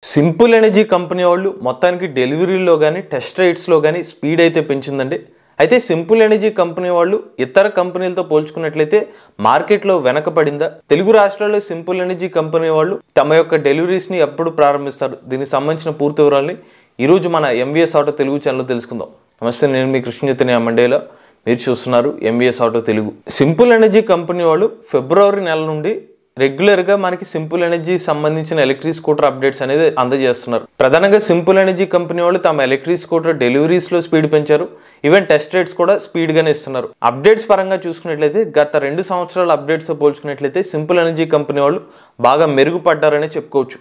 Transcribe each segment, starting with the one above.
Simple energy company వాళ్ళు మొత్తానికి డెలివరీలో కానీ టెస్ట్ రైడ్స్లో కానీ స్పీడ్ అయితే పెంచిందండి. అయితే సింపుల్ ఎనర్జీ కంపెనీ వాళ్ళు ఇతర కంపెనీలతో పోల్చుకున్నట్లయితే మార్కెట్లో వెనకపడిందా? తెలుగు రాష్ట్రాల్లో సింపుల్ ఎనర్జీ కంపెనీ వాళ్ళు తమ యొక్క డెలివరీస్ని ఎప్పుడు ప్రారంభిస్తారు? దీనికి సంబంధించిన పూర్తి వివరాలని ఈరోజు మన ఎంవీఎస్ ఆటో తెలుగు ఛానల్లో తెలుసుకుందాం. నమస్తే, నేను మీ కృష్ణ చైతన్య మండేలా, మీరు చూస్తున్నారు MVS auto Telugu. Simple energy company వాళ్ళు ఫిబ్రవరి నెల నుండి రెగ్యులర్గా మనకి సింపుల్ ఎనర్జీ సంబంధించిన ఎలక్ట్రిక్ స్కూటర్ అప్డేట్స్ అనేది అందజేస్తున్నారు. ప్రధానంగా సింపుల్ ఎనర్జీ కంపెనీ వాళ్ళు తమ ఎలక్ట్రిక్ స్కూటర్ డెలివరీస్లో స్పీడ్ పెంచారు. ఈవెన్ టెస్ట్ రేట్స్ కూడా స్పీడ్గానే ఇస్తున్నారు. అప్డేట్స్ పరంగా చూసుకున్నట్లయితే గత 2 సంవత్సరాల అప్డేట్స్తో పోల్చుకున్నట్లయితే సింపుల్ ఎనర్జీ కంపెనీ వాళ్ళు బాగా మెరుగుపడ్డారని చెప్పుకోవచ్చు.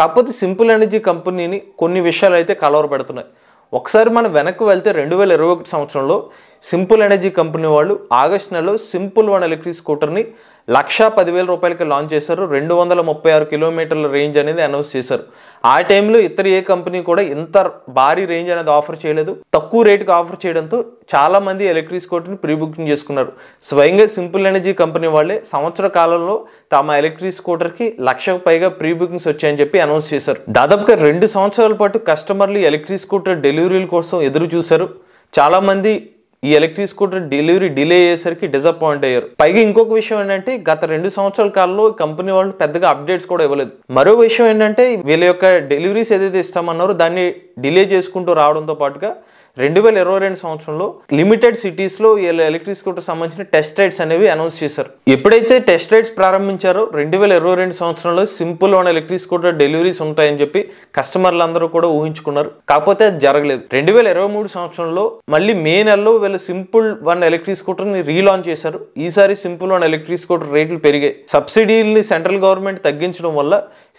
కాకపోతే సింపుల్ ఎనర్జీ కంపెనీని కొన్ని విషయాలు అయితే కలవరపెడుతున్నాయి. ఒకసారి మనం వెనక్కి వెళ్తే 2021 సంవత్సరంలో సింపుల్ ఎనర్జీ కంపెనీ వాళ్ళు ఆగస్టు నెలలో సింపుల్ వన్ ఎలక్ట్రిక్ స్కూటర్ని 1,10,000 రూపాయలకి లాంచ్ చేశారు. 236 కిలోమీటర్ల రేంజ్ అనేది అనౌన్స్ చేశారు. ఆ టైంలో ఇతర ఏ కంపెనీ కూడా ఇంత భారీ రేంజ్ అనేది ఆఫర్ చేయలేదు. తక్కువ రేటుకి ఆఫర్ చేయడంతో చాలా మంది ఎలక్ట్రిక్ స్కూటర్ని ప్రీ బుకింగ్ చేసుకున్నారు. స్వయంగా సింపుల్ ఎనర్జీ కంపెనీ వాళ్ళే సంవత్సర కాలంలో తమ ఎలక్ట్రిక్ స్కూటర్కి 1,00,000 పైగా ప్రీ బుకింగ్స్ వచ్చాయని చెప్పి అనౌన్స్ చేశారు. దాదాపుగా 2 సంవత్సరాల పాటు కస్టమర్లు ఎలక్ట్రిక్ స్కూటర్ డెలివరీల కోసం ఎదురు చూశారు. చాలా మంది ఈ ఎలక్ట్రిక్ స్కూటర్ డెలివరీ డిలే అయ్యేసరికి డిసప్పాయింట్ అయ్యారు. పైగా ఇంకొక విషయం ఏంటంటే గత 2 సంవత్సరాల కాలంలో కంపెనీ వాళ్ళు పెద్దగా అప్డేట్స్ కూడా ఇవ్వలేదు. మరో విషయం ఏంటంటే వీళ్ళ యొక్క డెలివరీస్ ఏదైతే ఇస్తామన్నారో దాన్ని డిలే చేసుకుంటూ రావడంతో పాటుగా 2022 సంవత్సరంలో లిమిటెడ్ సిటీస్లో వీళ్ళ ఎలక్ట్రిక్ స్కూటర్ సంబంధించిన టెస్ట్ రైడ్స్ అనేవి అనౌన్స్ చేశారు. ఎప్పుడైతే టెస్ట్ రైడ్స్ ప్రారంభించారో 2022 సంవత్సరంలో simple one electric scooter deliveries ఉంటాయని చెప్పి కస్టమర్లు అందరూ కూడా ఊహించుకున్నారు. కాకపోతే అది జరగలేదు. 2023 సంవత్సరంలో మళ్ళీ మే నెలలో వీళ్ళు సింపుల్ వన్ ఎలక్ట్రిక్ స్కూటర్ని రీలాంచ్ చేశారు. ఈసారి సింపుల్ వన్ ఎలక్ట్రిక్ స్కూటర్ రేట్లు పెరిగాయి. సబ్సిడీని సెంట్రల్ గవర్నమెంట్ తగ్గించడం వల్ల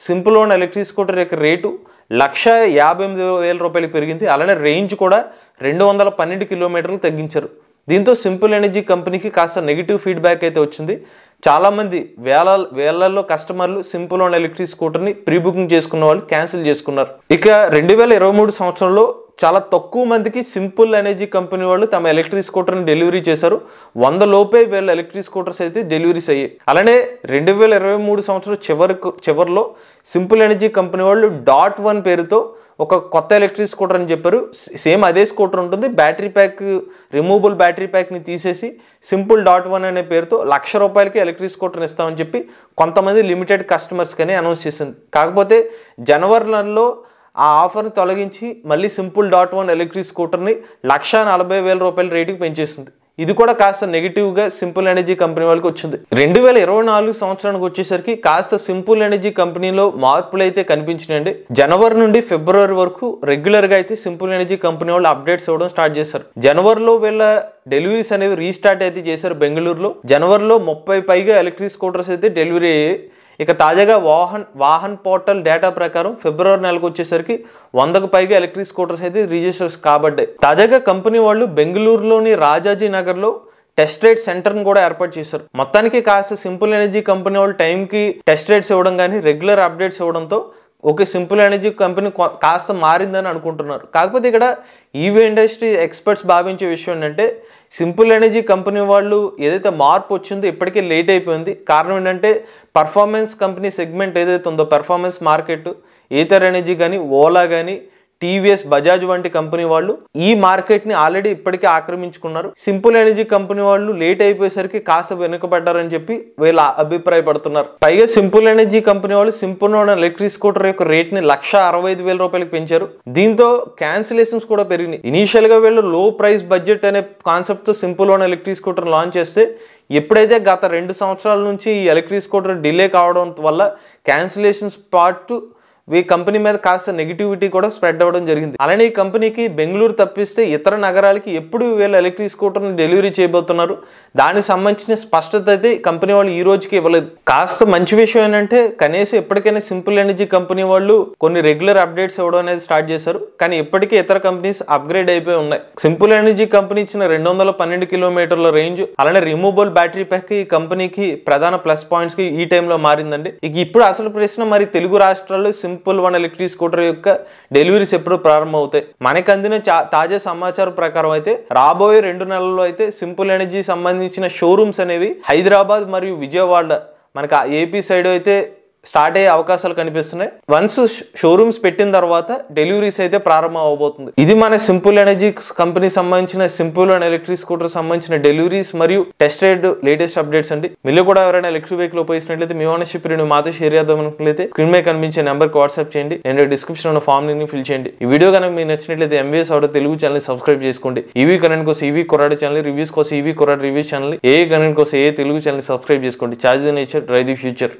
సింపుల్ వన్ ఎలక్ట్రిక్ స్కూటర్ యొక్క రేటు 1,58,000 రూపాయలు పెరిగింది. అలానే రేంజ్ కూడా 212 కిలోమీటర్లు తగ్గించారు. దీంతో సింపుల్ ఎనర్జీ కంపెనీకి కాస్త నెగిటివ్ ఫీడ్బ్యాక్ అయితే వచ్చింది. చాలామంది వేలల్లో కస్టమర్లు సింపుల్ వన్ ఎలక్ట్రిక్ స్కూటర్ని ప్రీ బుకింగ్ చేసుకున్న వాళ్ళు క్యాన్సిల్ చేసుకున్నారు. ఇక 2023 సంవత్సరంలో చాలా తక్కువ మందికి సింపుల్ ఎనర్జీ కంపెనీ వాళ్ళు తమ ఎలక్ట్రిక్ స్కూటర్ని డెలివరీ చేశారు. 100 లోపే వీళ్ళ ఎలక్ట్రిక్ స్కూటర్స్ అయితే డెలివరీస్ అయ్యాయి. అలానే 2023 సంవత్సరం చివరిలో సింపుల్ ఎనర్జీ కంపెనీ వాళ్ళు .1 పేరుతో ఒక కొత్త ఎలక్ట్రిక్ స్కూటర్ అని చెప్పారు. సేమ్ అదే స్కూటర్ ఉంటుంది. బ్యాటరీ ప్యాక్, రిమూవబుల్ బ్యాటరీ ప్యాక్ని తీసేసి సింపుల్ .1 అనే పేరుతో 1,00,000 రూపాయలకి ఎలక్ట్రిక్ స్కూటర్ని ఇస్తామని చెప్పి కొంతమంది లిమిటెడ్ కస్టమర్స్కని అనౌన్స్ చేసింది. కాకపోతే జనవరి నెలలో ఆ ఆఫర్ని తొలగించి మళ్ళీ సింపుల్ .1 ఎలక్ట్రిక్ స్కూటర్ని 1,40,000 రూపాయల రేటుకి పెంచేసింది. ఇది కూడా కాస్త నెగిటివ్గా సింపుల్ ఎనర్జీ కంపెనీ వాళ్ళకి వచ్చింది. 2024 సంవత్సరానికి వచ్చేసరికి కాస్త సింపుల్ ఎనర్జీ కంపెనీలో మార్పులు అయితే కనిపించినాయండి. జనవరి నుండి ఫిబ్రవరి వరకు రెగ్యులర్గా అయితే సింపుల్ ఎనర్జీ కంపెనీ వాళ్ళు అప్డేట్స్ ఇవ్వడం స్టార్ట్ చేశారు. జనవరిలో వీళ్ళ డెలివరీస్ అనేవి రీస్టార్ట్ అయితే చేశారు. బెంగళూరులో జనవరిలో 30 పైగా ఎలక్ట్రిక్ స్కూటర్స్ అయితే డెలివరీ అయ్యాయి. ఇక తాజాగా వాహన్ పోర్టల్ డేటా ప్రకారం ఫిబ్రవరి నెలకు వచ్చేసరికి 100కు పైగా ఎలక్ట్రిక్ స్కూటర్స్ అయితే రిజిస్టర్స్ కాబడ్డాయి. తాజాగా కంపెనీ వాళ్ళు బెంగళూరులోని రాజాజీ నగర్లో టెస్ట్ రైడ్ సెంటర్ని కూడా ఏర్పాటు చేశారు. మొత్తానికి కాస్త సింపుల్ ఎనర్జీ కంపెనీ వాళ్ళు టైంకి టెస్ట్ రైడ్స్ ఇవ్వడం కానీ రెగ్యులర్ అప్డేట్స్ ఇవ్వడంతో ఓకే, సింపుల్ ఎనర్జీ కంపెనీ కాస్త మారిందని అనుకుంటున్నారు. కాకపోతే ఇక్కడ ఈవీ ఇండస్ట్రీ ఎక్స్పర్ట్స్ భావించే విషయం ఏంటంటే సింపుల్ ఎనర్జీ కంపెనీ వాళ్ళు ఏదైతే మార్పు వచ్చిందో ఇప్పటికే లేట్ అయిపోయింది. కారణం ఏంటంటే పర్ఫార్మెన్స్ కంపెనీ సెగ్మెంట్ ఏదైతే ఉందో పర్ఫార్మెన్స్ మార్కెట్, ఈథర్ ఎనర్జీ కానీ, ఓలా కానీ, టీవీఎస్, బజాజ్ వంటి కంపెనీ వాళ్ళు ఈ మార్కెట్ని ఆల్రెడీ ఇప్పటికే ఆక్రమించుకున్నారు. సింపుల్ ఎనర్జీ కంపెనీ వాళ్ళు లేట్ అయిపోయేసరికి కాస్త వెనుకబడ్డారని చెప్పి వీళ్ళు అభిప్రాయపడుతున్నారు. పైగా సింపుల్ ఎనర్జీ కంపెనీ వాళ్ళు సింపుల్ ఎలక్ట్రిక్ స్కూటర్ యొక్క రేట్ని 1,65,000 రూపాయలకి పెంచారు. దీంతో క్యాన్సిలేషన్స్ కూడా పెరిగినాయి. ఇనీషియల్గా వీళ్ళు లో ప్రైస్ బడ్జెట్ అనే కాన్సెప్ట్తో సింపుల్ ఎలక్ట్రిక్ స్కూటర్ లాంచ్ చేస్తే ఎప్పుడైతే గత 2 సంవత్సరాల నుంచి ఈ ఎలక్ట్రిక్ స్కూటర్ డిలే కావడం వల్ల క్యాన్సిలేషన్స్ పార్ట్ ఈ కంపెనీ మీద కాస్త నెగిటివిటీ కూడా స్ప్రెడ్ అవ్వడం జరిగింది. అలానే ఈ కంపెనీకి బెంగళూరు తప్పిస్తే ఇతర నగరాలకి ఎప్పుడు వీళ్ళు ఎలక్ట్రిక్ స్కూటర్ని డెలివరీ చేయబోతున్నారు దానికి సంబంధించిన స్పష్టత అయితే కంపెనీ వాళ్ళు ఈ రోజుకి ఇవ్వలేదు. కాస్త మంచి విషయం ఏంటంటే కనీసం ఎప్పటికైనా సింపుల్ ఎనర్జీ కంపెనీ వాళ్ళు కొన్ని రెగ్యులర్ అప్డేట్స్ ఇవ్వడం అనేది స్టార్ట్ చేశారు. కానీ ఇప్పటికీ ఇతర కంపెనీస్ అప్గ్రేడ్ అయిపోయి ఉన్నాయి. సింపుల్ ఎనర్జీ కంపెనీ ఇచ్చిన 212 కిలోమీటర్ల రేంజ్, అలానే రిమూవబుల్ బ్యాటరీ ప్యాక్ ఈ కంపెనీకి ప్రధాన ప్లస్ పాయింట్స్ కి ఈ టైంలో మారిందండి. ఇక ఇప్పుడు అసలు ప్రశ్న, మరి తెలుగు రాష్ట్రాల్లో సింపుల్ వన్ ఎలక్ట్రిక్ స్కూటర్ యొక్క డెలివరీస్ ఎప్పుడు ప్రారంభమవుతాయి? మనకి అందిన తాజా సమాచారం ప్రకారం అయితే రాబోయే 2 నెలల్లో అయితే సింపుల్ ఎనర్జీ సంబంధించిన షోరూమ్స్ అనేవి హైదరాబాద్ మరియు విజయవాడ, మనకి ఏపీ సైడ్ అయితే స్టార్ట్ అయ్యే అవకాశాలు కనిపిస్తున్నాయి. వన్స్ షోరూమ్స్ పెట్టిన తర్వాత డెలివరీస్ అయితే ప్రారంభం అవబోతుంది. ఇది మన సింపుల్ ఎనర్జీ కంపెనీ సంబంధించిన సింపుల్ అండ్ ఎలక్ట్రిక్ స్కూటర్ సంబంధించిన డెలివరీస్ మరియు టెస్ట్ రైడ్ లేటెస్ట్ అప్డేట్స్ అండి. మీలో కూడా ఎవరైనా ఎలక్ట్రిక్ వెహికల్ ఉపయోగించినట్లయితే మీ ఓనర్షిప్ రివ్యూ మాతో షేర్ చేద్దాం అనుకున్నట్లయితే స్క్రీన్ మీద కనిపించే నెంబర్కి వాట్సాప్ చేయండి. నేను డిస్క్రిప్షన్ లో ఫామ్ ని ఫిల్ చేయండి. ఈ వీడియో కనుక మీకు నచ్చినట్లయితే MVS auto Telugu channel subscribe చేసుకోండి. ఈవీ కరెంట్ కోసం ఈవీ కొరాడు ఛానల్, రివ్యూస్ కోసం ఈవీ కొరాడు రివ్యూస్ ఛానల్, ఏ కరెంట్ కోసం ఏ తెలుగు ఛానల్ సబ్స్క్రైబ్ చేసుకోండి. Charge the nature, drive the future.